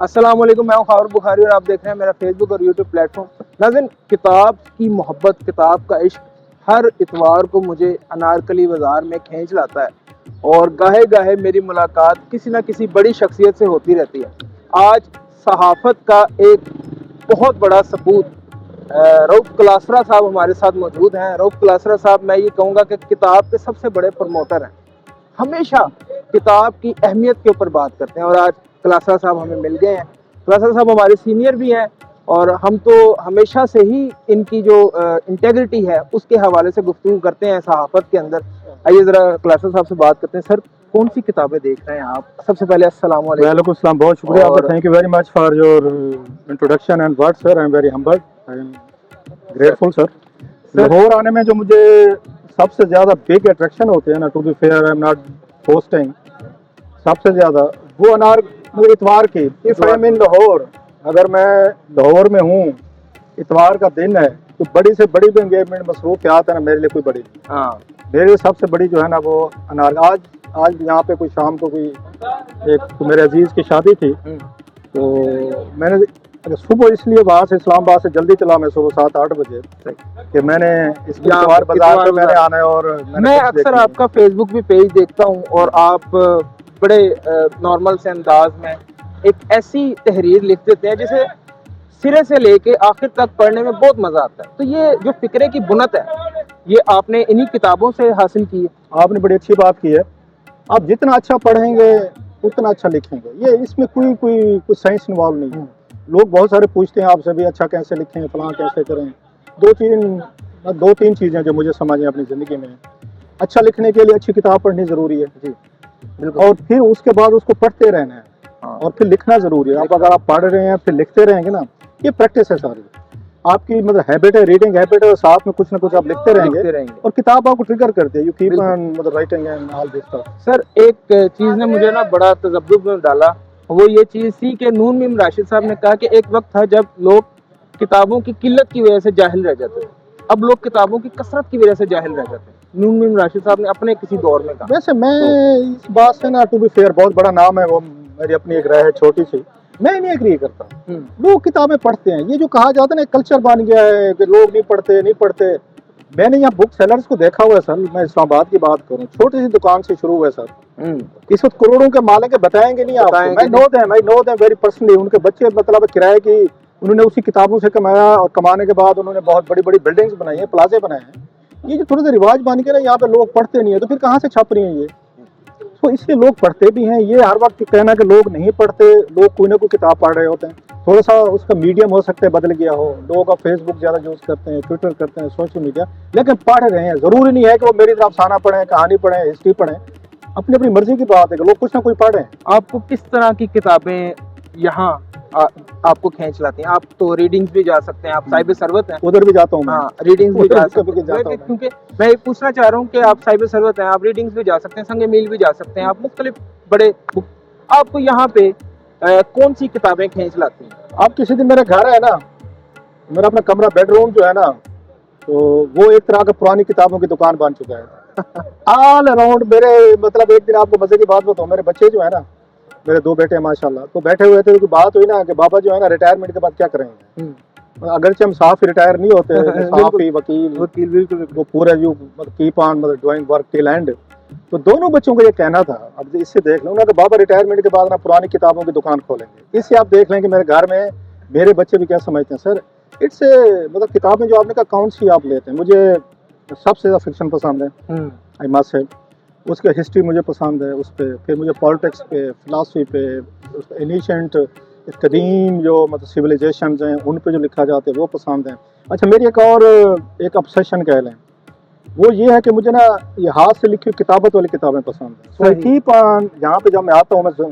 अस्सलाम वालेकुम, मैं हूं खावर बुखारी और आप देख रहे हैं मेरा फेसबुक और यूट्यूब प्लेटफॉर्म। नाज़रीन, किताब की मोहब्बत, किताब का इश्क हर इतवार को मुझे अनारकली बाज़ार में खींच लाता है और गाहे गाहे मेरी मुलाकात किसी न किसी बड़ी शख्सियत से होती रहती है। आज सहाफ़त का एक बहुत बड़ा सपूत रऊफ़ क्लासरा साहब हमारे साथ मौजूद हैं। रऊफ़ क्लासरा साहब, मैं ये कहूँगा कि किताब के सबसे बड़े प्रमोटर हैं। हमेशा किताब की अहमियत के ऊपर बात करते हैं और आज क्लासरा साहब हमें मिल गए हैं। क्लासरा साहब हमारे सीनियर भी हैं और हम तो हमेशा से ही इनकी जो इंटेग्रिटी है उसके हवाले से गुफ्तगू करते हैं सहाफ़त के अंदर। आइए ज़रा क्लासरा साहब से बात करते हैं। सर, कौन सी किताबें देख रहे हैं आप? सबसे पहले अस्सलाम वालेकुम। वालेकुम सलाम, बहुत शुक्रिया आपका। Thank you very much for your introduction and word sir. I am very humbled, I am grateful sir. Lahore आने में जो मुझे सबसे ज़्यादा बिग अट्रैक्शन होते हैं ना, to be fair I am not posting, सबसे ज़्यादा वो अनार मतलब इतवार की। If I am in Lahore, अगर मैं लाहौर में हूँ, इतवार का दिन है, तो बड़ी से बड़ी जो एंगेजमेंट मसरूफियात है ना, मेरे लिए कोई बड़ी नहीं। हाँ, मेरे लिए सबसे बड़ी जो है ना वो अनार। आज यहाँ पे कोई शाम को कोई एक मेरे अजीज की शादी थी, तो मैंने सुबह इसलिए वहाँ से इस्लामाबाद से जल्दी चला मैं सुबह 7-8 बजे कि मैंने इस इतवार बाजार में मैंने आना है। और मैं अक्सर आपका फेसबुक भी पेज देखता हूँ और आप बड़े नॉर्मल से अंदाज में एक ऐसी तहरीर लिख देते हैं जिसे सिरे से लेके आखिर तक पढ़ने में बहुत मजा आता है। तो ये जो फिक्रे की बुनत है, ये आपने इन्हीं किताबों से हासिल की है। आपने बड़ी अच्छी बात की है। आप जितना अच्छा पढ़ेंगे उतना अच्छा लिखेंगे। ये इसमें कोई साइंस इन्वॉल्व नहीं है। लोग बहुत सारे पूछते हैं आपसे भी, अच्छा कैसे लिखें, फलां कैसे करें। दो तीन चीज़ें जो मुझे समझ हैं अपनी ज़िंदगी में। अच्छा लिखने के लिए अच्छी किताब पढ़नी ज़रूरी है जी, और फिर उसके बाद उसको पढ़ते रहना है। हाँ। और फिर लिखना ज़रूरी है। अगर आप पढ़ रहे हैं फिर लिखते रहेंगे ना, ये प्रैक्टिस है सारी आपकी, मतलब हैबिट है, रीडिंग हैबिट है, और साथ में कुछ ना कुछ आप लिखते रहेंगे और किताब आपको ट्रिगर करती है। यू कीप ऑन मतलब writing and all this stuff. Sir, एक चीज़ ने मुझे ना बड़ा तजब्बुब में डाला, वो ये चीज़ थी कि नून मीम राशिद साहब ने कहा कि एक वक्त था जब लोग किताबों की किल्लत की वजह से जाहिल रह जाते थे, अब लोग किताबों की कसरत की वजह से जाहिल रह जाते हैं। नून मीम राशिद साहब ने अपने किसी दौर में कहा। वैसे मैं इस बात से ना, टू बी फेयर, बहुत बड़ा नाम है वो, मेरी अपनी एक राय है छोटी सी, मैं नहीं एग्री करता। लोग किताबें पढ़ते हैं, ये जो कहा जाता है ना कल्चर बन गया है कि लोग नहीं पढ़ते। मैंने यहाँ बुक सेलर्स को देखा हुआ है सर। मैं इस्लामाबाद की बात करूँ, छोटी सी दुकान से शुरू हुआ सर। इस वक्त करोड़ों के मालिक है, बताएंगे नहीं आपको। मैं नो देम वेरी पर्सनली। उनके बच्चे मतलब किराए की, उन्होंने उसी किताबों से कमाया और कमाने के बाद उन्होंने बहुत बड़ी बड़ी बिल्डिंग्स बनाई हैं, प्लाजे बनाए हैं। ये जो थोड़े से रिवाज बन के ना यहाँ पे लोग पढ़ते नहीं है, तो फिर कहाँ से छप रही हैं ये? तो इसलिए लोग पढ़ते भी हैं। ये हर वक्त कहना कि लोग नहीं पढ़ते, लोग कोई ना कोई किताब पढ़ रहे होते हैं। थोड़ा सा उसका मीडियम हो सकता है बदल गया हो, लोग अब फेसबुक ज़्यादा यूज़ करते हैं, ट्विटर करते हैं, सोशल मीडिया, लेकिन पढ़ रहे हैं। ज़रूरी नहीं है कि वो मेरी तरफ अफसाना पढ़ें, कहानी पढ़ें, हिस्ट्री पढ़ें। अपनी अपनी मर्जी की बात है कि लोग कुछ ना कोई पढ़ें। आपको किस तरह की किताबें यहाँ आपको खींच लाती हैं? आप तो रीडिंग्स भी जा सकते हैं, आप साहिब सरवत हैं, उधर भी जाता हूँ मैं। हाँ, रीडिंग्स भी जा सकते हैं, क्योंकि मैं पूछना चाह रहा हूँ कि आप साहिब सरवत हैं, आप रीडिंग्स भी जा सकते हैं, संगे मील भी जा सकते हैं, आप मुख्तलिफ बड़े आपको यहाँ पे कौन सी किताबें खींच लाती हैं? आप किसी दिन मेरे घर है ना, मेरा अपना कमरा बेडरूम जो है ना, तो वो एक तरह का पुरानी किताबों की दुकान बन चुका है। ऑल अराउंड मेरे, मतलब एक दिन आपको मजे की बात बताऊं, मेरे बच्चे जो है ना, मेरे 2 बेटे हैं माशाल्लाह, तो बैठे हुए थे, तो बात हुई ना कि बाबा जो है ना रिटायरमेंट के बाद क्या करेंगे। अगरचे हम साफ रिटायर नहीं होते, साफ ही वकील बिल्कुल, वो पूरा जो मतलब कीप ऑन मतलब डूइंग वर्क टिल एंड। तो दोनों बच्चों को ये कहना था, अब इससे देख लो ना कि बाबा रिटायरमेंट के बाद ना पुरानी किताबों की दुकान खोलेंगे। इससे आप देख लें कि मेरे घर में मेरे बच्चे भी क्या समझते हैं सर, इट्स मतलब किताबें जो आपने कहा कौन सी आप लेते हैं। मुझे सबसे ज़्यादा फिक्शन पसंद है, आई मस्ट से। उसके हिस्ट्री मुझे पसंद है, उस पर फिर मुझे पॉलिटिक्स पे, फिलासफी पे, एनिशेंट कदीम जो मतलब सिविलाइजेशंस हैं उन पे जो लिखा जाता है वो पसंद है। अच्छा, मेरी एक ऑब्सेशन कह लें, वो ये है कि मुझे ना ये हाथ से लिखी किताबत वाली किताबें पसंद है। सो कीप ऑन, यहाँ पे जब मैं आता हूँ मैं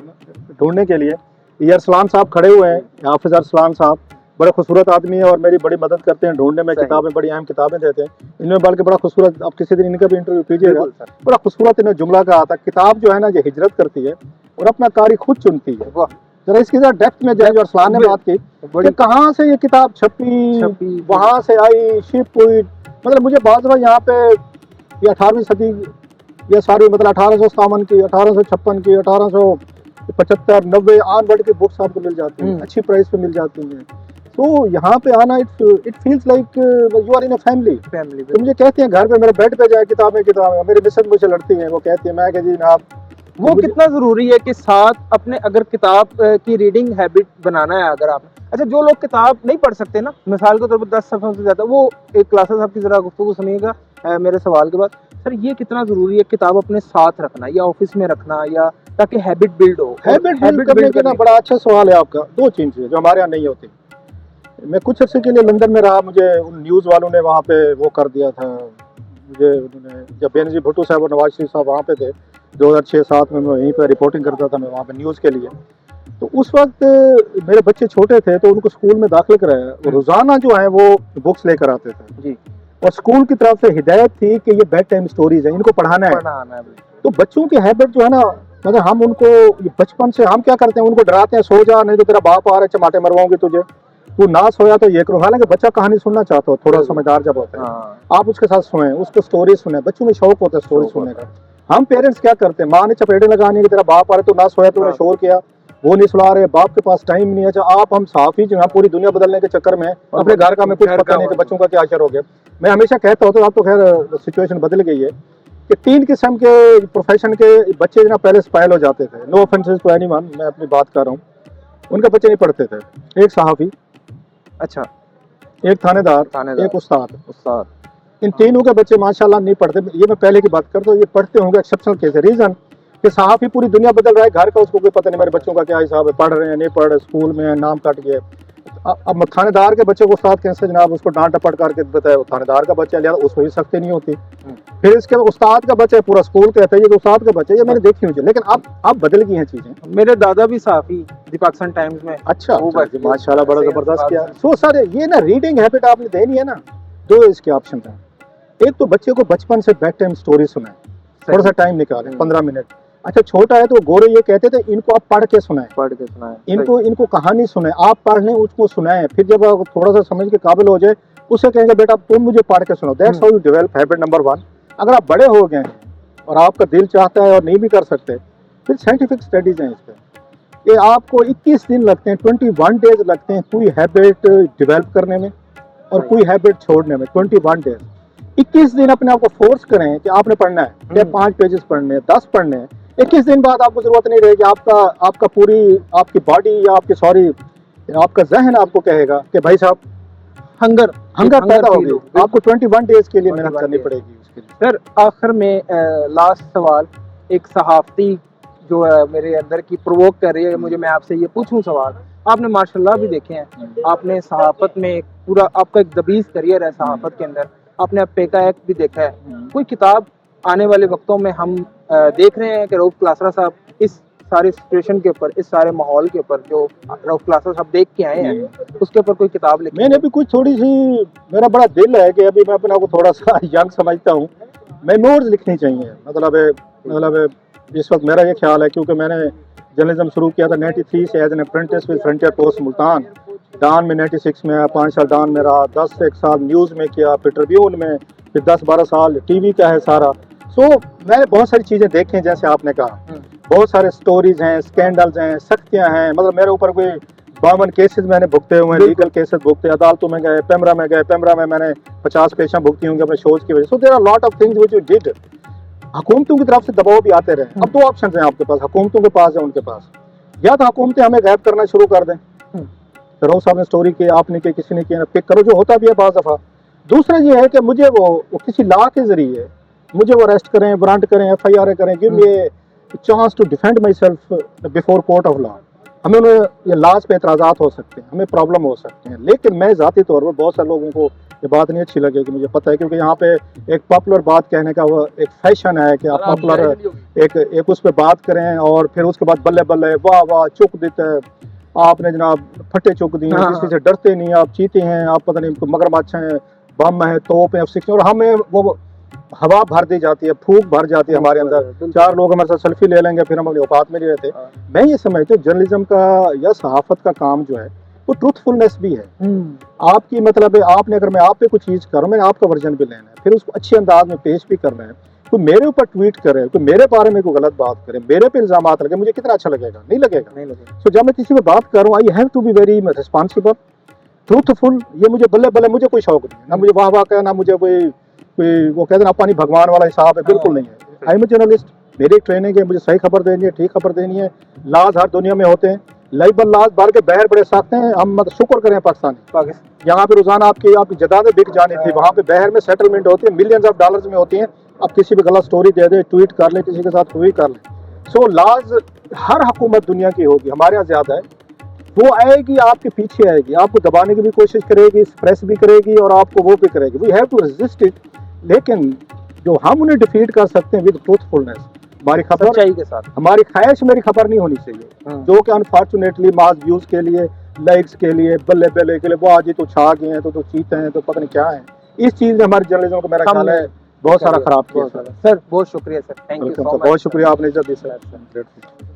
ढूंढने के लिए, ये अरसलान साहब खड़े हुए हैं, हाफिज अरसलान साहब, बड़े खूबसूरत आदमी है और मेरी बड़ी मदद करते हैं ढूंढने में, किताबें बड़ी अहम किताबें देते हैं। इनमें बल्कि बड़ा खूबसूरत, आप किसी दिन इनका भी इंटरव्यू कीजिएगा, बड़ा खूबसूरत इन्हें जुमला कहा था, किताब जो है ना ये हिजरत करती है और अपना कारी खुद चुनती है। जरा इसकी जरा डेप्थ में जाए। जो अरसलान ने बात की कि कहाँ से ये किताब छपी, वहाँ से आई, शिप हुई, मतलब मुझे बात हुआ यहाँ पे ये 18वीं सदी, ये सारी मतलब 1857 की, 1856 की, 1800 75 90 ऑन वर्ड की बुक्स आपको मिल जाती हैं, अच्छी प्राइस पे मिल जाती हैं। तो यहाँ पे आना it feels like you are in a family. तो मुझे कहते हैं घर पे मेरे बेड पे जाए किताबें मेरी मिसेज मुझे लड़ती हैं, वो कहती है मैं कह जी आप वो कितना जरूरी है कि साथ अपने अगर किताब की रीडिंग हैबिट बनाना है अगर आप, अच्छा जो लोग किताब नहीं पढ़ सकते ना, मिसाल के तौर पर 10 सफ़ों से ज़्यादा, वो एक क्लासेस आपकी ज़रा गुफ्तगू सुनिएगा मेरे सवाल के बाद। सर ये कितना ज़रूरी है किताब अपने साथ रखना या ऑफिस में रखना, या ताकि हैबिट बिल्ड हो? हैबिट बिल्ड करने के ना बड़ा अच्छा सवाल है आपका। दो चीज़ें जो हमारे यहाँ नहीं होती। मैं कुछ अर्से के लिए लंदन में रहा, मुझे उन न्यूज़ वालों ने वहाँ पे वो कर दिया था, मुझे उन्होंने, जब बेनज़ीर भुट्टो साहब और नवाज शरीफ साहब वहाँ पे थे 2006-7 में, मैं वहीं पे रिपोर्टिंग करता था, मैं वहाँ पे न्यूज़ के लिए। तो उस वक्त मेरे बच्चे छोटे थे तो उनको स्कूल में दाखिल कराया, रोज़ाना जो है वो बुक्स लेकर आते थे जी, और स्कूल की तरफ से हिदायत थी कि ये बेड टाइम स्टोरीज है, इनको पढ़ाना है। तो बच्चों की हैबिट जो है ना, मतलब हम उनको बचपन से हम क्या करते हैं, उनको डराते हैं सो जा नहीं तो तेरा बाप आ रहा है चमाटे मरवाऊंगी तुझे, तू ना सोया तो ये करो। हालांकि बच्चा कहानी सुनना चाहता हो, थोड़ा समझदार जब होता है आप उसके साथ सोएं, उसको स्टोरी सुने, बच्चों में शौक होता है स्टोरी सुनने का। हम पेरेंट्स क्या करते हैं, माँ ने चपेटे लगानी कि तेरा बाप आ रहा है तो ना सोया, तूने शोर किया, वो नहीं सुला रहे, बाप के पास टाइम नहीं है। अच्छा आप हम साफी जो है पूरी दुनिया बदलने के चक्कर में अपने घर का में कुछ पता नहीं कि बच्चों का क्या असर हो गया। मैं हमेशा कहता होता, अब तो खैर सिचुएशन बदल गई है कि 3 किस्म के प्रोफेशन के बच्चे जो ना पहले स्पाइल हो जाते थे। नो ऑफेंसेस टू एनीवन, मैं अपनी बात कर रहा हूँ, उनके बच्चे नहीं पढ़ते थे। एक सहाफी, अच्छा, एक थानेदार, एक उस्ताद। इन तीनों के बच्चे माशाल्लाह नहीं पढ़ते। ये मैं पहले की बात करता हूँ, ये पढ़ते होंगे एक्सेप्शनल केस है। रीजन कि सहाफी पूरी दुनिया बदल रहा है, घर का उसको कोई पता नहीं मेरे बच्चों का क्या हिसाब है, पढ़ रहे हैं नहीं पढ़ रहे, स्कूल में नाम कट गए। अब थानेदार के बच्चे को उस्ताद कैसे जनाब उसको डांट टपट करके बताए, वो थानेदार का बच्चा लिया उसको ही सख्ती नहीं होती। फिर इसके उस्ताद का बच्चा पूरा स्कूल कहता है ये तो उस्ताद का बच्चा, ये मैंने देखी हुई। लेकिन अब बदल गई हैं चीजें। मेरे दादा भी साफी दी पाकिस्तान टाइम्स में। अच्छा, माशाल्लाह बड़ा जबरदस्त किया। सो सारे ये ना रीडिंग हैबिट आपने देनी है ना, दो इसके ऑप्शन हैं। एक तो बच्चे को बचपन से बेड टाइम स्टोरी सुनाए, थोड़ा सा टाइम निकालें 15 मिनट। अच्छा छोटा है तो गोरे ये कहते थे इनको आप पढ़ के सुनाए, इनको कहानी सुनाए, आप पढ़ने उसको सुनाए, फिर जब थोड़ा सा समझ के काबिल हो जाए उसे कहेंगे बेटा तुम मुझे पढ़ के सुनाओ। That's how you develop habit number 1। अगर आप बड़े हो गए हैं और आपका दिल चाहता है और नहीं भी कर सकते, फिर साइंटिफिक स्टडीज हैं इस पर कि आपको 21 दिन लगते हैं, 21 डेज लगते हैं कोई हैबिट डेवलप करने में और कोई हैबिट छोड़ने में। 21 डेज, 21 दिन अपने आप को फोर्स करें कि आपने पढ़ना है, या 5 पेजेस पढ़ने हैं, 10 पढ़ने हैं। 21 दिन बाद आपको जरूरत नहीं रहेगी, आपका पूरी आपकी बॉडी या आपका जहन आपको कहेगा कि भाई साहब हंगर पैदा होगी। आपको 21 डेज के लिए मेहनत करनी पड़ेगी उसके लिए। सर आखिर में लास्ट सवाल, एक सहाफती जो है मेरे अंदर की प्रोवोक कर रही है मुझे, मैं आपसे ये पूछूं सवाल। आपने माशाल्लाह भी देखे हैं, आपने सहाफत में पूरा आपका एक दबीज करियर है सहाफत के अंदर, आपने अब पेका एक्ट भी देखा है। कोई किताब आने वाले वक्तों में हम देख रहे हैं कि रऊफ क्लासरा साहब इस सारी सिचुएशन के ऊपर, इस सारे माहौल के ऊपर जो रऊफ क्लासरा साहब देख के आए हैं, उसके ऊपर कोई किताब लिखी? मैंने भी कुछ थोड़ी सी, मेरा बड़ा दिल है कि अभी मैं अपने को थोड़ा सा यंग समझता हूँ, मेमोर्स लिखनी चाहिए। मतलब इस वक्त मेरा ये ख्याल है, क्योंकि मैंने जर्नलिज्म शुरू किया था 93 से as an apprentice with Frontier Post Multan. Dawn में 96 में 5 साल डान में रहा, 10 से 1 साल न्यूज़ में किया, फिर ट्रिब्यून में, फिर 10-12 साल टीवी का है सारा। सो मैंने बहुत सारी चीज़ें देखी हैं, जैसे आपने कहा बहुत सारे स्टोरीज हैं, स्कैंडल्स हैं, सख्तियाँ हैं। मतलब मेरे ऊपर कोई 52 केसेस मैंने भुगते हुए, लीगल केसेस भुगते, अदालतों में गए, पेमरा में मैंने 50 पेशा भुगती होंगी अपने शोज की वजह। So there are lot of things which you did. हुकूमतों की तरफ से दबाव भी आते रहे। अब 2 ऑप्शन हैं आपके पास, हुकूमतों के पास है उनके पास, या तो हुकूमतें हमें गायब करना शुरू कर दें, रऊफ साहब ने स्टोरी की, आपने की, किसी ने किया, पिक करो, जो होता भी है बाज़ दफ़ा। दूसरा ये है कि मुझे वो किसी लॉ के जरिए मुझे वो अरेस्ट करें, वारंट करें, FIR करें, give me a chance to defend myself before court of law. हमें ये लॉज पे एतराज़ात हो सकते हैं, हमें प्रॉब्लम हो सकते हैं। लेकिन मैं ज़ाती तौर पर बहुत सारे लोगों को ये बात नहीं अच्छी लगेगी, मुझे पता है, क्योंकि यहाँ पे एक पॉपुलर बात कहने का वो एक फैशन है कि आप पॉपुलर एक उस पर बात करें और फिर उसके बाद बल्ले बल्ले वाह वाह चुक देते हैं आपने जनाब, फटे चुक दिए, किसी से डरते नहीं, आप चीते हैं, आप पता नहीं मगरमच्छ हैं, बम है, तोप है, F-16, और हमें वो हवा भर दी जाती है, फूक भर जाती है हमारे अंदर। 4 लोग हमारे साथ सेल्फी ले लेंगे, फिर हम अपनी औकात में नहीं रहते। मैं ये समझता हूँ जर्नलिज्म का या सहाफत का काम जो है वो ट्रूथफुलनेस भी है। आपकी मतलब है, आपने अगर मैं आप पे कुछ चीज़ करूँ, मैंने आपका वर्जन भी लेना है, फिर उसको अच्छे अंदाज में पेश भी करना है। कोई मेरे ऊपर ट्वीट करे, कोई मेरे बारे में कोई गलत बात करे, मेरे पे इल्जाम लगे, मुझे कितना अच्छा लगेगा? नहीं लगेगा। नहीं लगेगा। तो जब मैं किसी पे बात कर रहा हूँ, I have to be very responsible, truthful. ये मुझे बल्ले बल्ले, मुझे कोई शौक नहीं है, ना मुझे वाह वाह का, ना मुझे कोई वो कहते हैं ना पानी भगवान वाला हिसाब है, बिल्कुल नहीं है। आई एम ए जर्नलिस्ट, मेरी ट्रेनिंग है, मुझे सही खबर देनी है, ठीक खबर देनी है। लाज हर दुनिया में होते हैं, लाइबल लाज बार के बहर बड़े सख्त हैं। हम मतलब शुक्र करें पाकिस्तानी, यहाँ पे रोजाना आपकी जदादें बिक जानी थी, वहाँ पे बहर में सेटलमेंट होती है, मिलियंस ऑफ डॉलर्स में होती हैं। अब किसी भी गलत स्टोरी दे दे, ट्वीट कर ले, किसी के साथ कोई कर ले, सो लाज हर हुकूमत दुनिया की होगी, हमारे यहाँ ज्यादा है। वो आएगी, आपके पीछे आएगी, आपको दबाने की भी कोशिश करेगी, स्प्रेस भी करेगी और आपको वो भी करेगी। We have to resist it. लेकिन जो हम उन्हें डिफीट कर सकते हैं विद ट्रूथफुलनेस, हमारी खबर सच्चाई के साथ, हमारी ख्वाहिश मेरी खबर नहीं होनी चाहिए, जो कि अनफॉर्चुनेटली मास व्यूज के लिए, लाइक्स के लिए, बल्ले बल्ले के लिए, वो आज ही तो छा गए हैं, तो चीते हैं, तो पता नहीं क्या है। इस चीज ने हमारे जर्नलिज्म को मेरा ख्याल है बहुत सारा खराब किया। सर बहुत शुक्रिया sir, thank you so much. बहुत शुक्रिया, आपने इज्जत दी सर।